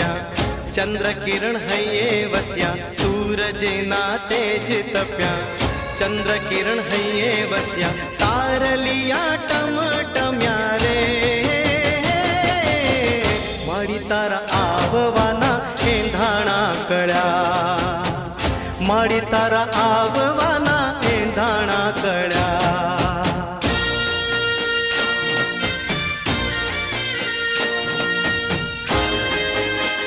तप्या, चंद्र किरण हये वस्या, सूरजेना तेज तप्या, चंद्र किरण हये वस्या, तारलिया टमटम्या रे. माडी तारा आववाना एंधाणा कळ्या, माडी तारा आव